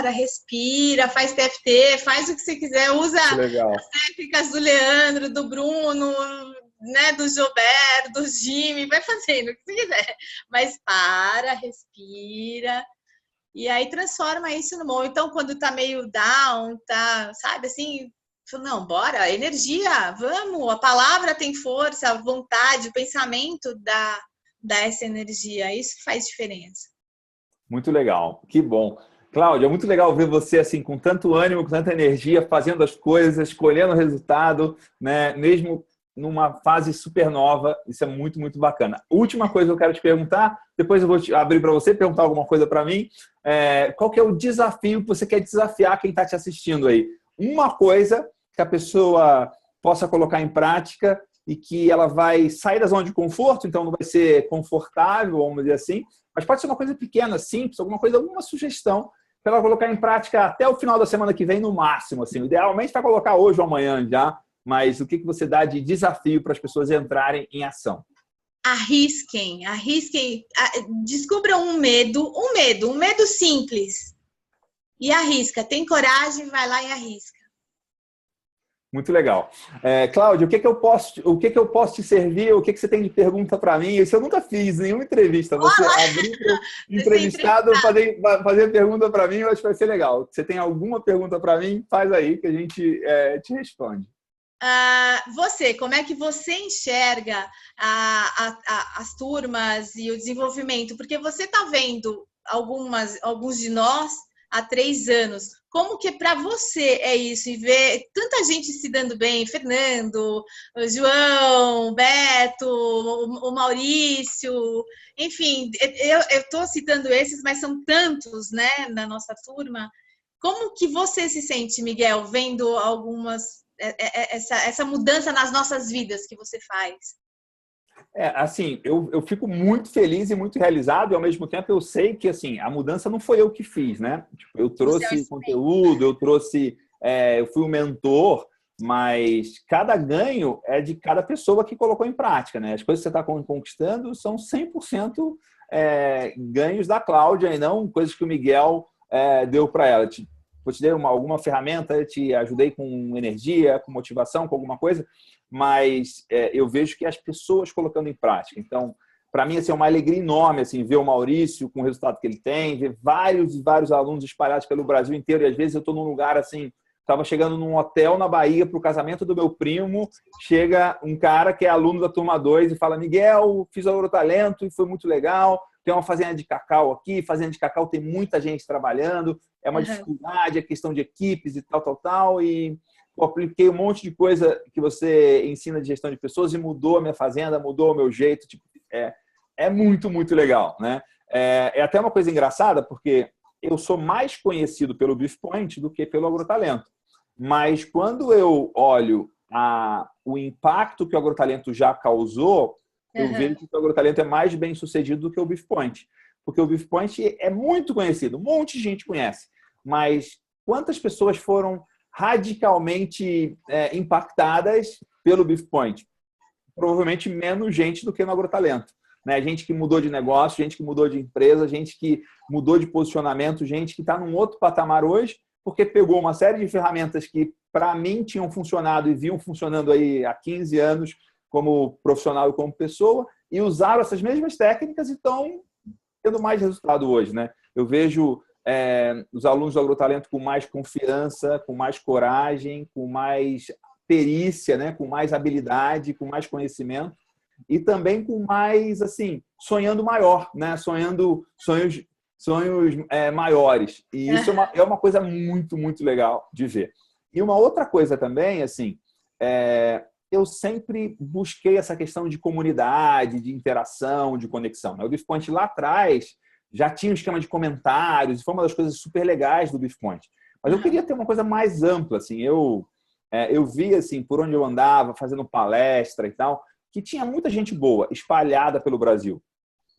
respira, faz TFT, faz o que você quiser, usa as técnicas do Leandro, do Bruno, né, do Gilberto, do Jimmy, vai fazendo o que você quiser. Mas respira, e aí transforma isso no bom. Então, quando tá meio down, sabe, assim, não, bora, energia, vamos, a palavra tem força, a vontade, o pensamento dá essa energia, isso faz diferença. Muito legal, que bom. Cláudia, é muito legal ver você assim com tanto ânimo, com tanta energia, fazendo as coisas, escolhendo o resultado, né? Mesmo numa fase super nova, isso é muito, muito bacana. Última coisa que eu quero te perguntar, depois eu vou te abrir para você, perguntar alguma coisa para mim. Qual que é o desafio que você quer desafiar quem está te assistindo aí? Uma coisa que a pessoa possa colocar em prática e que ela vai sair da zona de conforto, então não vai ser confortável, vamos dizer assim, mas pode ser uma coisa pequena, simples, alguma sugestão para ela colocar em prática até o final da semana que vem, no máximo. Assim. Idealmente vai colocar hoje ou amanhã já, mas o que você dá de desafio para as pessoas entrarem em ação? Arrisquem, descubram um medo simples e arrisca. Tem coragem, vai lá e arrisca. Muito legal. Cláudia, o que que eu posso te servir? O que que você tem de pergunta para mim? Isso eu nunca fiz, nenhuma entrevista. Você abrir para o entrevistado fazer pergunta para mim, eu acho que vai ser legal. Você tem alguma pergunta para mim? Faz aí que a gente te responde. Como é que você enxerga as turmas e o desenvolvimento? Porque você está vendo alguns de nós há 3 anos. Como que para você é isso? E ver tanta gente se dando bem, Fernando, o João, o Beto, o Maurício, enfim, eu estou citando esses, mas são tantos, né, na nossa turma. Como que você se sente, Miguel, vendo essa mudança nas nossas vidas que você faz? Assim, eu fico muito feliz e muito realizado, e ao mesmo tempo eu sei que assim, a mudança não foi eu que fiz, né? Tipo, eu trouxe conteúdo, eu fui um mentor, mas cada ganho é de cada pessoa que colocou em prática, né? As coisas que você está conquistando são 100% ganhos da Cláudia e não coisas que o Miguel deu para ela. Eu te dei alguma ferramenta, eu te ajudei com energia, com motivação, com alguma coisa, mas eu vejo que as pessoas colocando em prática. Então, para mim, assim, é uma alegria enorme assim, ver o Maurício com o resultado que ele tem, ver vários e vários alunos espalhados pelo Brasil inteiro. E às vezes eu estou num lugar assim, estava chegando num hotel na Bahia para o casamento do meu primo, chega um cara que é aluno da turma 2 e fala: Miguel, fiz o Agrotalento e foi muito legal. Tem uma fazenda de cacau aqui, fazenda de cacau tem muita gente trabalhando, é uma dificuldade, é questão de equipes e tal, e eu apliquei um monte de coisa que você ensina de gestão de pessoas e mudou a minha fazenda, mudou o meu jeito. Tipo, é muito, muito legal, né? É até uma coisa engraçada, porque eu sou mais conhecido pelo Beef Point do que pelo Agrotalento. Mas quando eu olho o impacto que o Agrotalento já causou, eu vejo que o Agrotalento é mais bem sucedido do que o Beef Point. Porque o Beef Point é muito conhecido, um monte de gente conhece. Mas quantas pessoas foram radicalmente impactadas pelo Beef Point? Provavelmente menos gente do que no Agrotalento. Né? Gente que mudou de negócio, gente que mudou de empresa, gente que mudou de posicionamento, gente que está num outro patamar hoje, porque pegou uma série de ferramentas que, para mim, tinham funcionado e vinham funcionando aí há 15 anos como profissional e como pessoa, e usaram essas mesmas técnicas e estão tendo mais resultado hoje. Né? Eu vejo os alunos do Agrotalento com mais confiança, com mais coragem, com mais perícia, né? Com mais habilidade, com mais conhecimento e também com mais, assim, sonhando maior, né? Sonhando sonhos maiores. E isso é uma coisa muito, muito legal de ver. E uma outra coisa também, assim, eu sempre busquei essa questão de comunidade, de interação, de conexão. O Beef Point lá atrás já tinha um esquema de comentários, e foi uma das coisas super legais do Beef Point. Mas eu queria ter uma coisa mais ampla, assim. Eu via, assim, por onde eu andava, fazendo palestra e tal, que tinha muita gente boa espalhada pelo Brasil.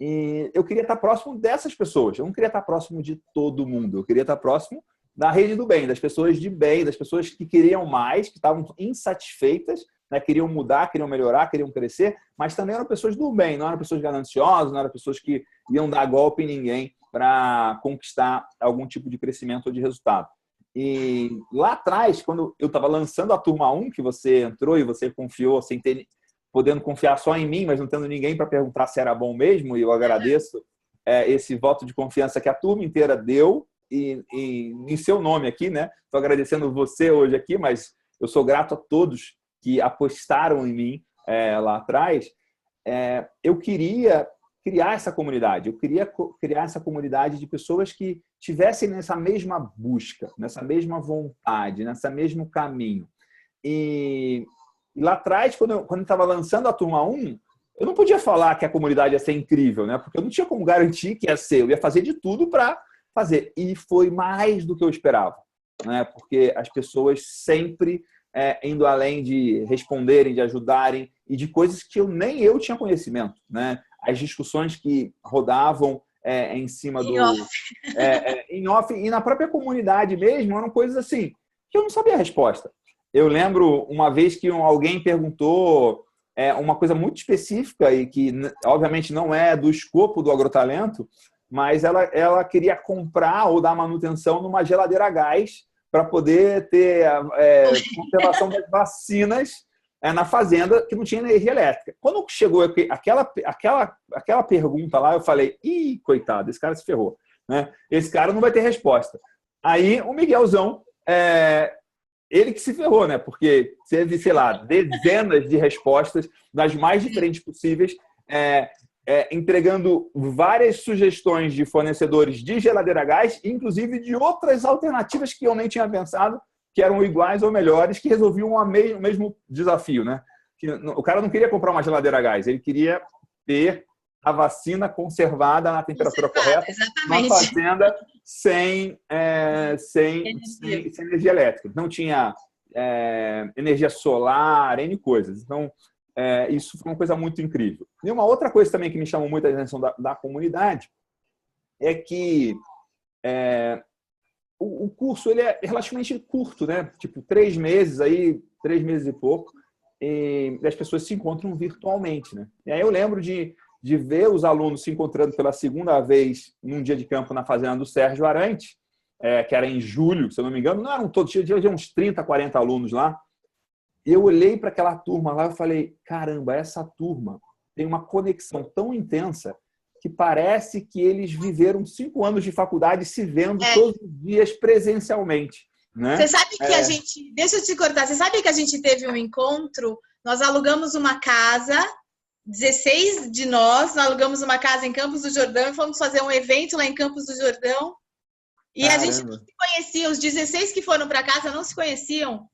E eu queria estar próximo dessas pessoas. Eu não queria estar próximo de todo mundo. Eu queria estar próximo da rede do bem, das pessoas de bem, das pessoas que queriam mais, que estavam insatisfeitas, né? Queriam mudar, queriam melhorar, queriam crescer, mas também eram pessoas do bem, não eram pessoas gananciosas, não eram pessoas que iam dar golpe em ninguém para conquistar algum tipo de crescimento ou de resultado. E lá atrás, quando eu estava lançando a turma 1, que você entrou e você confiou, sem ter, podendo confiar só em mim, mas não tendo ninguém para perguntar se era bom mesmo, e eu agradeço esse voto de confiança que a turma inteira deu, e em seu nome aqui, né? Estou agradecendo você hoje aqui, mas eu sou grato a todos que apostaram em mim lá atrás. Eu queria criar essa comunidade, eu queria criar essa comunidade de pessoas que tivessem nessa mesma busca, nessa mesma vontade, nesse mesmo caminho. E lá atrás, quando eu estava lançando a turma 1, eu não podia falar que a comunidade ia ser incrível, né? Porque eu não tinha como garantir que ia ser. Eu ia fazer de tudo para fazer. E foi mais do que eu esperava, né? Porque as pessoas sempre indo além de responderem, de ajudarem e de coisas que nem eu tinha conhecimento, né? As discussões que rodavam em cima do... em off e na própria comunidade mesmo, eram coisas assim que eu não sabia a resposta. Eu lembro uma vez que alguém perguntou uma coisa muito específica e que, obviamente, não é do escopo do Agrotalento, mas ela queria comprar ou dar manutenção numa geladeira a gás para poder ter conservação das vacinas na fazenda que não tinha energia elétrica. Quando chegou aquela pergunta lá, eu falei, ih, coitado, esse cara se ferrou, né? Esse cara não vai ter resposta. Aí o Miguelzão, ele que se ferrou, né? Porque teve, sei lá, dezenas de respostas das mais diferentes possíveis, entregando várias sugestões de fornecedores de geladeira a gás, inclusive de outras alternativas que eu nem tinha pensado, que eram iguais ou melhores, que resolviam o mesmo desafio, né? O cara não queria comprar uma geladeira a gás, ele queria ter a vacina conservada na temperatura correta, exatamente, na fazenda, sem energia elétrica. Não tinha energia solar, N coisas. Então, isso foi uma coisa muito incrível. E uma outra coisa também que me chamou muito a atenção da comunidade é que o curso ele é relativamente curto, né? Tipo, 3 meses e pouco, e as pessoas se encontram virtualmente, né? E aí eu lembro de ver os alunos se encontrando pela segunda vez num dia de campo na fazenda do Sérgio Arantes, que era em julho, se eu não me engano, não eram todos, tinha uns 30, 40 alunos lá. E eu olhei para aquela turma lá e falei, caramba, essa turma tem uma conexão tão intensa que parece que eles viveram 5 anos de faculdade se vendo todos os dias presencialmente. Né? Você sabe que a gente... Deixa eu te cortar. Você sabe que a gente teve um encontro, nós alugamos uma casa, 16 de nós alugamos uma casa em Campos do Jordão e fomos fazer um evento lá em Campos do Jordão. E Caramba. A gente não se conhecia, os 16 que foram para casa não se conheciam.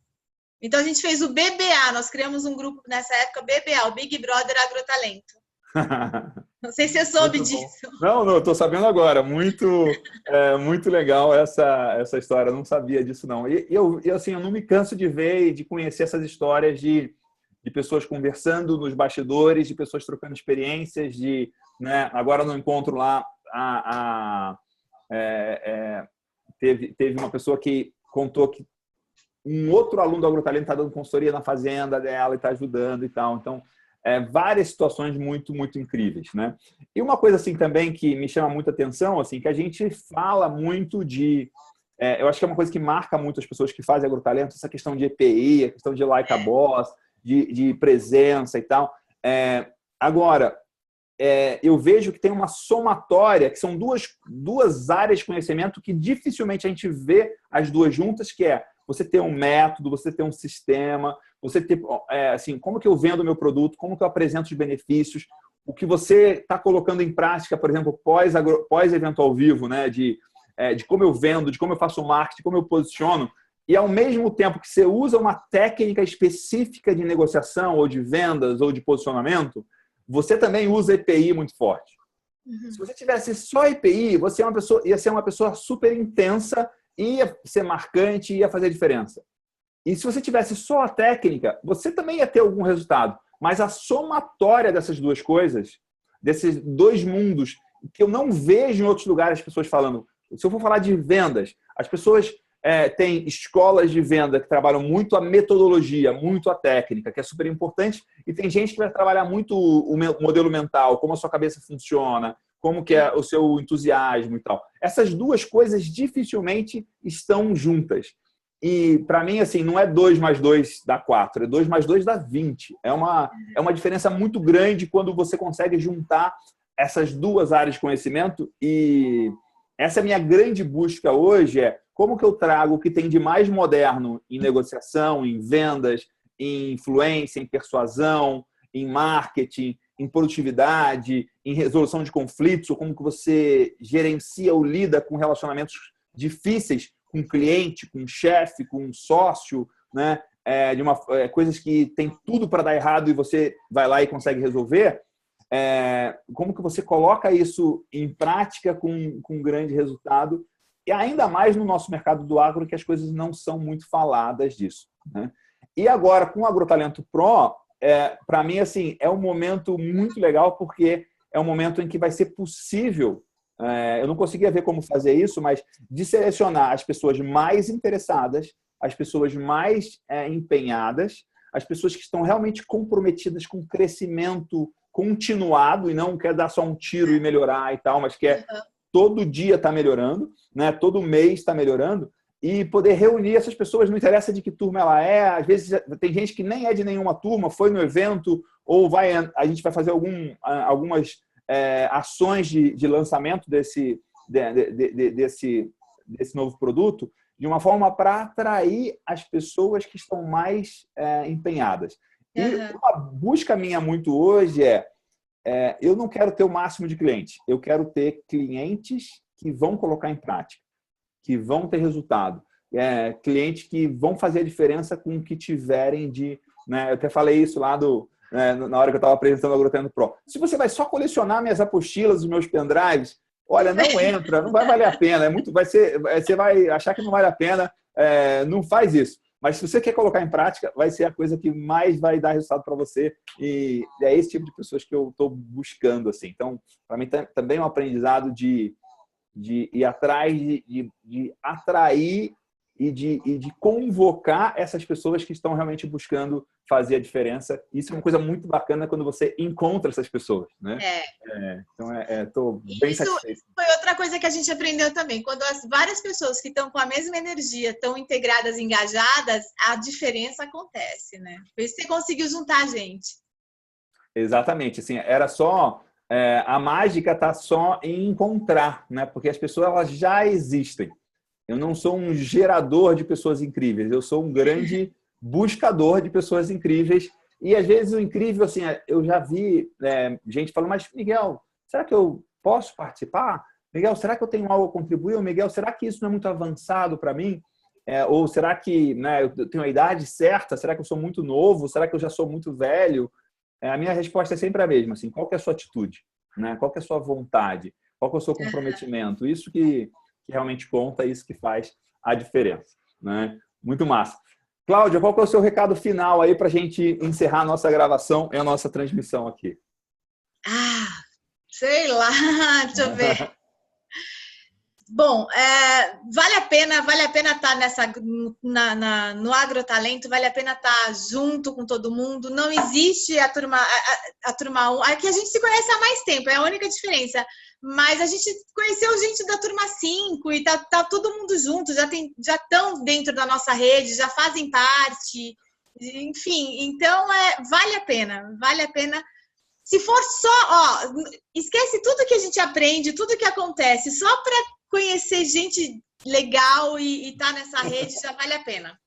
Então a gente fez o BBA, nós criamos um grupo nessa época, BBA, o Big Brother Agrotalento. Não sei se você soube disso. Não, eu estou sabendo agora. Muito legal essa história. Eu não sabia disso, não. E assim, eu não me canso de ver e de conhecer essas histórias de pessoas conversando nos bastidores, de pessoas trocando experiências, né, agora no encontro lá, teve uma pessoa que contou que um outro aluno do Agrotalento está dando consultoria na fazenda dela e está ajudando e tal. Então, várias situações muito, muito incríveis, né? E uma coisa assim também que me chama muita atenção, assim, que a gente fala muito eu acho que é uma coisa que marca muito as pessoas que fazem Agrotalento, essa questão de EPI, a questão de Like a Boss, de presença e tal. Agora, eu vejo que tem uma somatória, que são duas áreas de conhecimento que dificilmente a gente vê as duas juntas, que você ter um método, você ter um sistema, você ter, assim, como que eu vendo o meu produto, como que eu apresento os benefícios, o que você está colocando em prática, por exemplo, pós-evento ao vivo, né? De como eu vendo, de como eu faço marketing, como eu posiciono, e ao mesmo tempo que você usa uma técnica específica de negociação, ou de vendas, ou de posicionamento, você também usa EPI muito forte. Uhum. Se você tivesse só EPI, você ia ser uma pessoa super intensa, ia ser marcante, ia fazer diferença. E se você tivesse só a técnica, você também ia ter algum resultado. Mas a somatória dessas duas coisas, desses dois mundos, que eu não vejo em outros lugares as pessoas falando. Se eu for falar de vendas, as pessoas têm escolas de venda que trabalham muito a metodologia, muito a técnica, que é super importante, e tem gente que vai trabalhar muito o modelo mental, como a sua cabeça funciona, como que é o seu entusiasmo e tal. Essas duas coisas dificilmente estão juntas. E, para mim, assim, não é 2 mais 2 dá 4, é 2 mais 2 dá 20. É uma diferença muito grande quando você consegue juntar essas duas áreas de conhecimento. E essa é a minha grande busca hoje, como que eu trago o que tem de mais moderno em negociação, em vendas, em influência, em persuasão, em marketing, em produtividade, em resolução de conflitos, ou como que você gerencia ou lida com relacionamentos difíceis com cliente, com chefe, com sócio, né? Coisas que tem tudo para dar errado e você vai lá e consegue resolver. Como que você coloca isso em prática com grande resultado? E ainda mais no nosso mercado do agro, que as coisas não são muito faladas disso, né? E agora, com o Agrotalento Pro, para mim, assim, é um momento muito legal, porque é um momento em que vai ser possível, eu não conseguia ver como fazer isso, mas de selecionar as pessoas mais interessadas, as pessoas mais empenhadas, as pessoas que estão realmente comprometidas com o crescimento continuado e não quer dar só um tiro e melhorar e tal, mas quer todo dia estar melhorando, né? Todo mês está melhorando. e poder reunir essas pessoas, não interessa de que turma ela é, às vezes tem gente que nem é de nenhuma turma, foi no evento, ou a gente vai fazer algumas ações de lançamento desse novo produto, de uma forma para atrair as pessoas que estão mais empenhadas. E uma busca minha muito hoje eu não quero ter o máximo de clientes, eu quero ter clientes que vão colocar em prática, que vão ter resultado. Clientes que vão fazer a diferença com o que tiverem de... Né, eu até falei isso lá na hora que eu estava apresentando o AgroTalento Pro. Se você vai só colecionar minhas apostilas, os meus pendrives, olha, não entra, não vai valer a pena. Você vai achar que não vale a pena, não faz isso. Mas se você quer colocar em prática, vai ser a coisa que mais vai dar resultado para você. E é esse tipo de pessoas que eu estou buscando, assim. Então, para mim, também é um aprendizado de ir atrás, de atrair e de convocar essas pessoas que estão realmente buscando fazer a diferença. Isso é uma coisa muito bacana quando você encontra essas pessoas, né? Então, estou bem satisfeito. Isso foi outra coisa que a gente aprendeu também. Quando as várias pessoas que estão com a mesma energia estão integradas, engajadas, a diferença acontece, né? Por isso você conseguiu juntar a gente. Exatamente. Assim, era só... a mágica está só em encontrar, né? Porque as pessoas elas já existem. Eu não sou um gerador de pessoas incríveis, eu sou um grande buscador de pessoas incríveis. E às vezes o incrível, assim, eu já vi gente falando, mas Miguel, será que eu posso participar? Miguel, será que eu tenho algo a contribuir? Ou, Miguel, será que isso não é muito avançado para mim? Ou será que, né, eu tenho a idade certa? Será que eu sou muito novo? Será que eu já sou muito velho? A minha resposta é sempre a mesma, assim, qual que é a sua atitude? Né? Qual que é a sua vontade? Qual que é o seu comprometimento? Isso que realmente conta, isso que faz a diferença. Né? Muito massa. Cláudia, qual que é o seu recado final aí para a gente encerrar a nossa gravação e a nossa transmissão aqui? Sei lá, deixa eu ver. Bom, vale a pena estar no AgroTalento, vale a pena estar junto com todo mundo. Não existe a turma 1. Aqui a gente se conhece há mais tempo, é a única diferença. Mas a gente conheceu gente da turma 5 e tá todo mundo junto, já estão dentro da nossa rede, já fazem parte. Enfim, então vale a pena. Se for só, esquece tudo que a gente aprende, tudo que acontece, só para conhecer gente legal e estar nessa rede já vale a pena.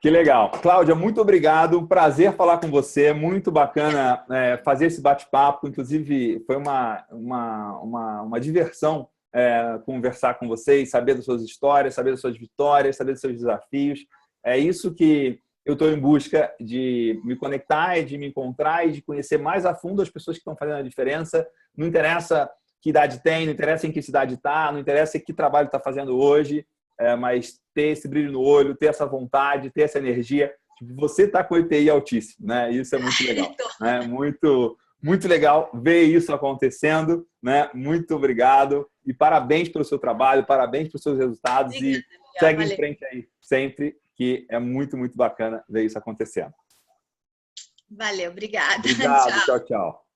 Que legal. Cláudia, muito obrigado. Prazer falar com você. Muito bacana fazer esse bate-papo. Inclusive, foi uma diversão conversar com vocês, saber das suas histórias, saber das suas vitórias, saber dos seus desafios. É isso que eu estou em busca de me conectar e de me encontrar e de conhecer mais a fundo as pessoas que estão fazendo a diferença. Não interessa que idade tem, não interessa em que cidade está, não interessa que trabalho está fazendo hoje, mas ter esse brilho no olho, ter essa vontade, ter essa energia. Você está com o EPI altíssimo, né? Isso é muito legal. Né? Muito, muito legal ver isso acontecendo. Né? Muito obrigado e parabéns pelo seu trabalho, parabéns pelos seus resultados. Obrigada, e segue em frente aí sempre, que é muito, muito bacana ver isso acontecendo. Valeu, obrigada. Obrigado, tchau, tchau.